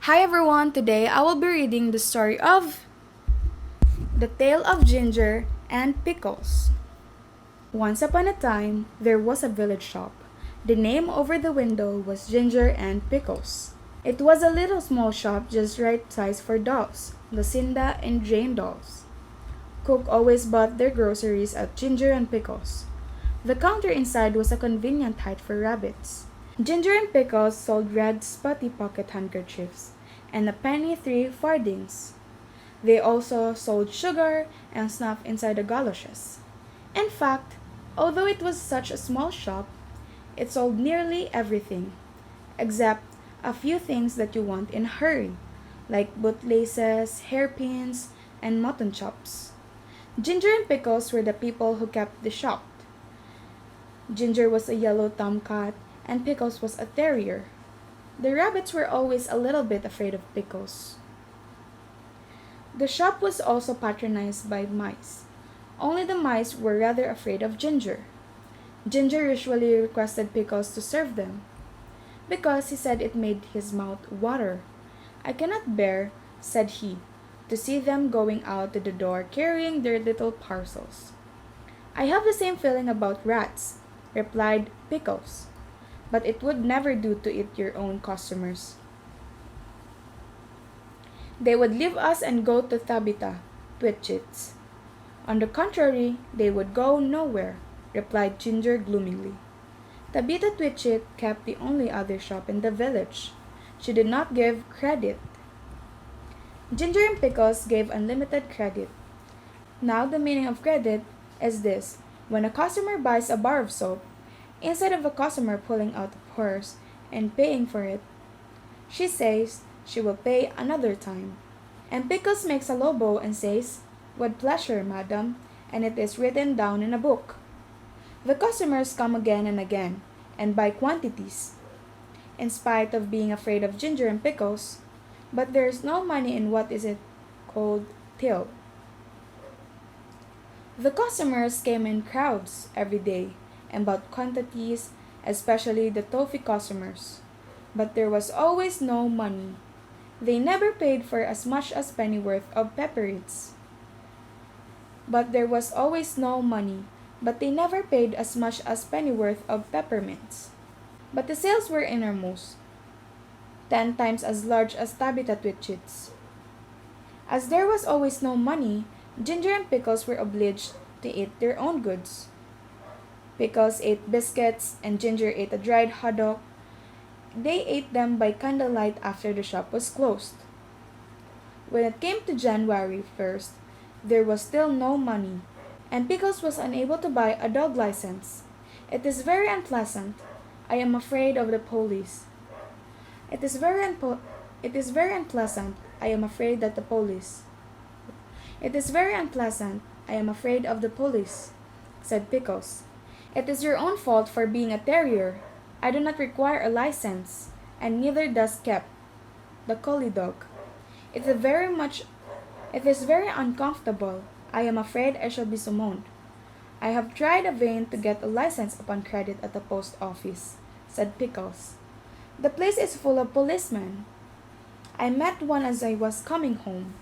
Hi everyone, today I will be reading the story of The Tale of Ginger and Pickles. Once upon a time, there was a village shop. The name over the window was Ginger and Pickles. It was a little small shop just right size for dolls, Lucinda and Jane dolls. Cook always bought their groceries at Ginger and Pickles. The counter inside was a convenient height for rabbits. Ginger and Pickles sold red spotty pocket handkerchiefs and a penny 3 farthings. They also sold sugar and snuff inside the galoshes. In fact, although it was such a small shop, it sold nearly everything, except a few things that you want in a hurry, like bootlaces, hairpins, and mutton chops. Ginger and Pickles were the people who kept the shop. Ginger was a yellow tomcat, and Pickles was a terrier. The rabbits were always a little bit afraid of Pickles. The shop was also patronized by mice. Only the mice were rather afraid of Ginger. Ginger usually requested Pickles to serve them, because he said it made his mouth water. "I cannot bear," said he, "to see them going out to the door carrying their little parcels." "I have the same feeling about rats," replied Pickles, "but it would never do to eat your own customers. They would leave us and go to Tabitha Twitchit's." "On the contrary, they would go nowhere," replied Ginger gloomily. Tabitha Twitchit kept the only other shop in the village. She did not give credit. Ginger and Pickles gave unlimited credit. Now the meaning of credit is this: when a customer buys a bar of soap, instead of a customer pulling out a purse and paying for it, she says she will pay another time. And Pickles makes a low bow and says, "With pleasure, madam," and it is written down in a book. The customers come again and again, and buy quantities, in spite of being afraid of Ginger and Pickles, but there is no money in what is it called till. The customers came in crowds every day and bought quantities, especially the toffee customers. But there was always no money. They never paid for as much as pennyworth of pepperits. But there was always no money, but they never paid as much as pennyworth of peppermints. But the sales were enormous, 10 times as large as Tabitha Twitchit's. As there was always no money, Ginger and Pickles were obliged to eat their own goods. Pickles ate biscuits, and Ginger ate a dried haddock. They ate them by candlelight after the shop was closed. When it came to January 1st, there was still no money, and Pickles was unable to buy a dog license. "It is very unpleasant. I am afraid of the police." It is very unpleasant. I am afraid that the police. "It is very unpleasant. I am afraid of the police," said Pickles. "It is your own fault for being a terrier. I do not require a license, and neither does Kep, the collie dog. It is very uncomfortable. I am afraid I shall be summoned." "I have tried in vain to get a license upon credit at the post office," said Pickles. "The place is full of policemen. I met one as I was coming home.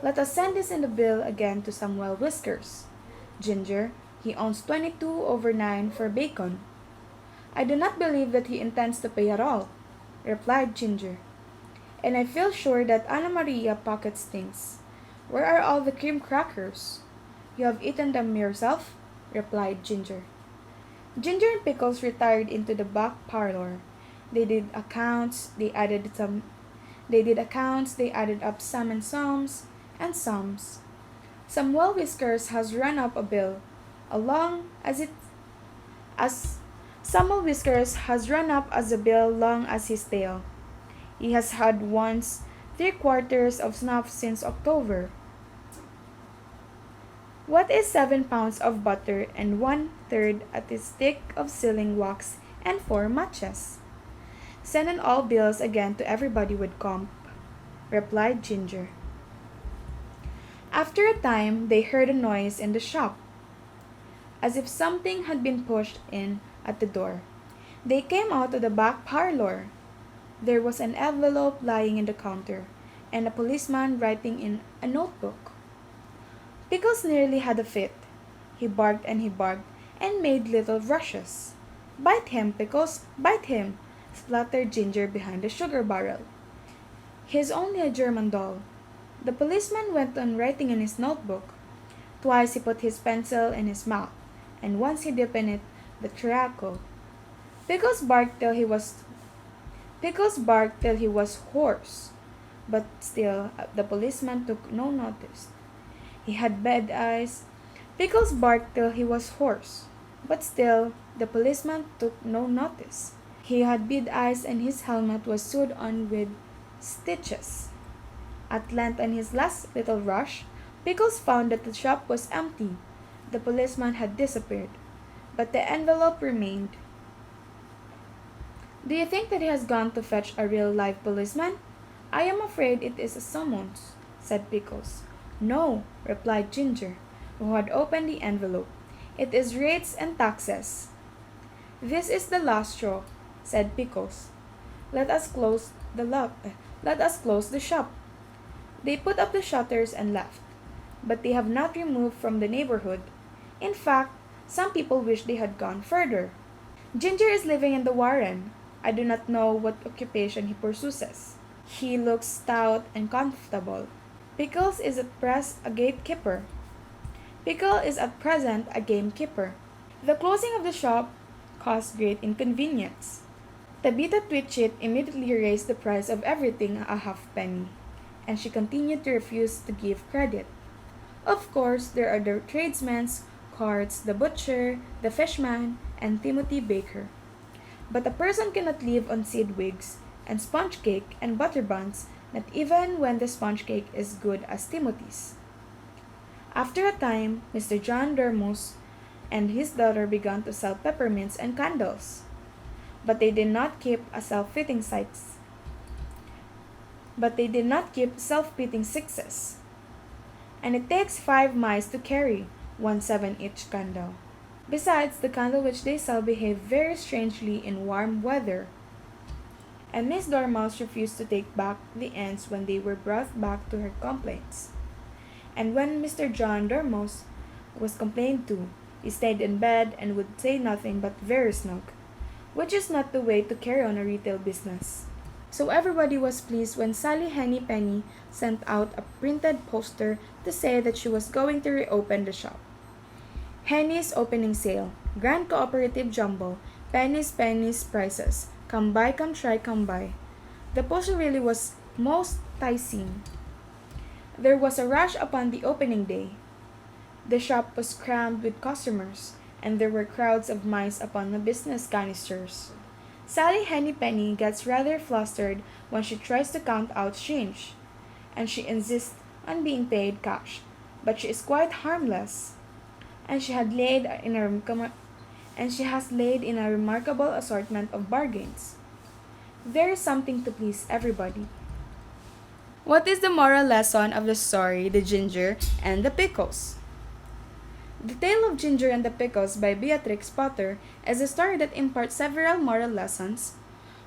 Let us send this in the bill again to Samuel Whiskers. Ginger, he owns 22/9 for bacon." "I do not believe that he intends to pay at all," replied Ginger. "And I feel sure that Anna Maria pockets things. Where are all the cream crackers?" "You have eaten them yourself," replied Ginger. Ginger and Pickles retired into the back parlor. They did accounts, they added up some and sums, and sums. Samuel Whiskers has run up a bill, as Samuel Whiskers has run up as a bill long as his tail. He has had once 3/4 of snuff since October. What is 7 pounds of butter and 1/3 a stick of sealing wax and 4 matches? Send in all bills again to everybody with comp," replied Ginger. After a time they heard a noise in the shop, as if something had been pushed in at the door. They came out of the back parlor. There was an envelope lying in the counter, and a policeman writing in a notebook. Pickles nearly had a fit. He barked, and made little rushes. Bite him, Pickles, bite him, spluttered Ginger behind the sugar barrel. He's only a German doll. The policeman went on writing in his notebook. Twice he put his pencil in his mouth, and once he dipped in it the tobacco. Pickles barked till he was hoarse, but still the policeman took no notice. He had bad eyes. Pickles barked till he was hoarse, but still the policeman took no notice. He had big eyes and his helmet was sewed on with stitches. At length, on his last little rush, Pickles found that the shop was empty. The policeman had disappeared, but the envelope remained. Do you think that he has gone to fetch a real live policeman? I am afraid it is a summons, said Pickles. No, replied Ginger, who had opened the envelope. It is rates and taxes. This is the last straw, said Pickles. Let us close the shop. They put up the shutters and left, but they have not removed from the neighborhood. In fact, some people wish they had gone further. Ginger is living in the Warren. I do not know what occupation he pursues. He looks stout and comfortable. Pickles is at present a gamekeeper. The closing of the shop caused great inconvenience. Tabitha Twitchit immediately raised the price of everything a halfpenny, and she continued to refuse to give credit. Of course, there are the tradesmen's carts, the butcher, the fishman, and Timothy Baker. But a person cannot live on seed wigs and sponge cake and butter buns, not even when the sponge cake is good as Timothy's. After a time, Mr. John Dormouse and his daughter began to sell peppermints and candles. But they did not keep self-fitting sixes. And it takes 5 mice to carry 1/7 each candle. Besides, the candle which they sell behave very strangely in warm weather. And Miss Dormouse refused to take back the ends when they were brought back to her complaints. And when Mr. John Dormouse was complained to, he stayed in bed and would say nothing but very snug, which is not the way to carry on a retail business. So everybody was pleased when Sally Henny Penny sent out a printed poster to say that she was going to reopen the shop. Henny's opening sale, Grand Cooperative Jumbo, pennies prices, come buy, come try, come buy. The poster really was most enticing. There was a rush upon the opening day. The shop was crammed with customers, and there were crowds of mice upon the business canisters. Sally Henny Penny gets rather flustered when she tries to count out change, and she insists on being paid cash, but she is quite harmless, and she has laid in a remarkable assortment of bargains. There is something to please everybody. What is the moral lesson of the story, The Ginger and the Pickles? The Tale of Ginger and the Pickles by Beatrix Potter is a story that imparts several moral lessons.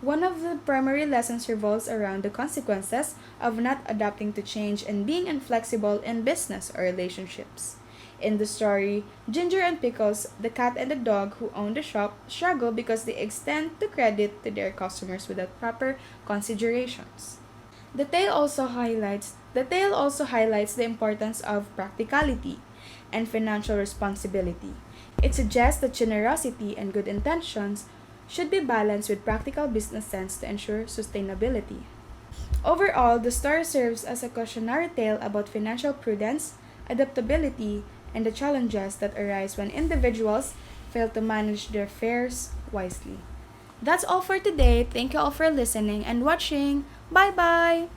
One of the primary lessons revolves around the consequences of not adapting to change and being inflexible in business or relationships. In the story, Ginger and Pickles, the cat and the dog who own the shop, struggle because they extend the credit to their customers without proper considerations. The tale also highlights the importance of practicality and financial responsibility. It suggests that generosity and good intentions should be balanced with practical business sense to ensure sustainability. Overall, the story serves as a cautionary tale about financial prudence, adaptability, and the challenges that arise when individuals fail to manage their affairs wisely. That's all for today. Thank you all for listening and watching. Bye-bye!